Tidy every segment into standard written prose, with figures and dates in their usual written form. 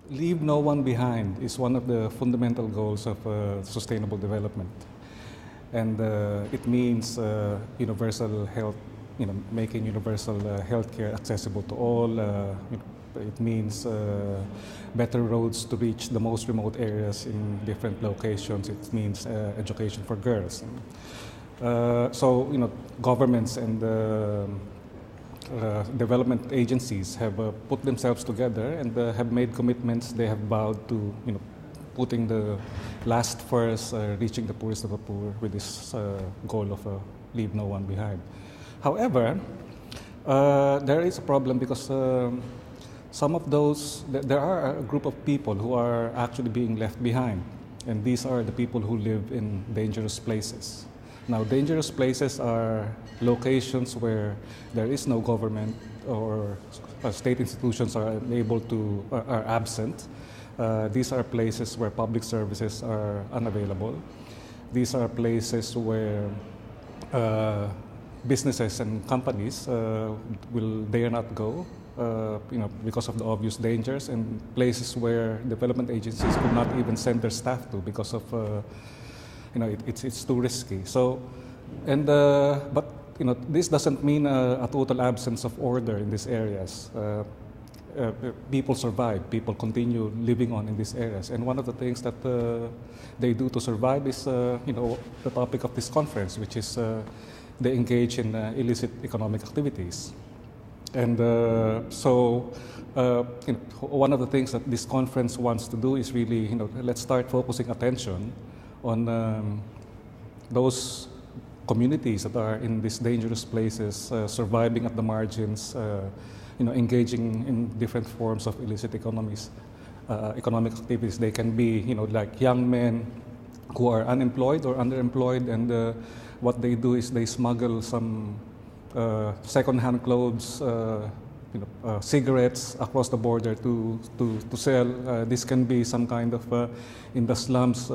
leave no one behind is one of the fundamental goals of sustainable development. And it means universal health, making universal health care accessible to all. It means better roads to reach the most remote areas in different locations. It means education for girls. So, governments and development agencies have put themselves together and have made commitments. They have vowed to, putting the last first, reaching the poorest of the poor with this goal of leave no one behind. However, there is a problem because some of those, there are a group of people who are actually being left behind, and these are the people who live in dangerous places. Now, dangerous places are locations where there is no government or state institutions are unable to, are absent. These are places where public services are unavailable. These are places where businesses and companies will dare not go, because of the obvious dangers, and places where development agencies could not even send their staff to because of it's too risky. So, and but this doesn't mean a total absence of order in these areas. People survive. People continue living on in these areas, and one of the things that they do to survive is, the topic of this conference, which is they engage in illicit economic activities. And so, one of the things that this conference wants to do is really, let's start focusing attention on those communities that are in these dangerous places, surviving at the margins, engaging in different forms of illicit economies, economic activities. They can be, like young men who are unemployed or underemployed, and what they do is they smuggle some second-hand clothes, cigarettes across the border to sell. This can be some kind of, in the slums,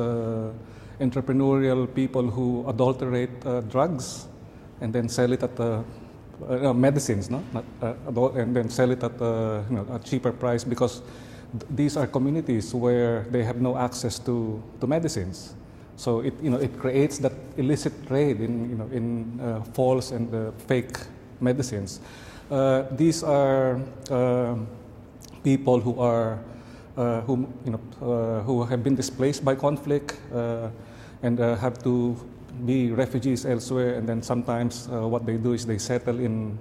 entrepreneurial people who adulterate drugs and then sell it at medicines, no? And then sell it at a cheaper price, because these are communities where they have no access to medicines. So it creates that illicit trade in false and fake medicines. These are people who are who have been displaced by conflict and have to be refugees elsewhere, and then sometimes what they do is they settle in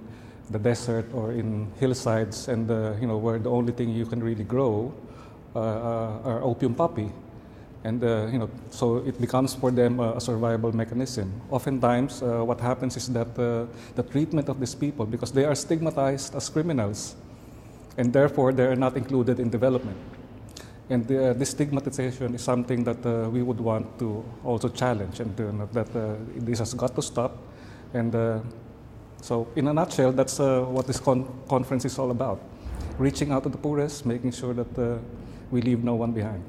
the desert or in hillsides, and where the only thing you can really grow are opium poppy, and so it becomes for them a survival mechanism. Oftentimes, what happens is that the treatment of these people, because they are stigmatized as criminals, and therefore they are not included in development. And this stigmatization is something that we would want to also challenge, and that this has got to stop. And so, in a nutshell, that's what this conference is all about: reaching out to the poorest, making sure that we leave no one behind.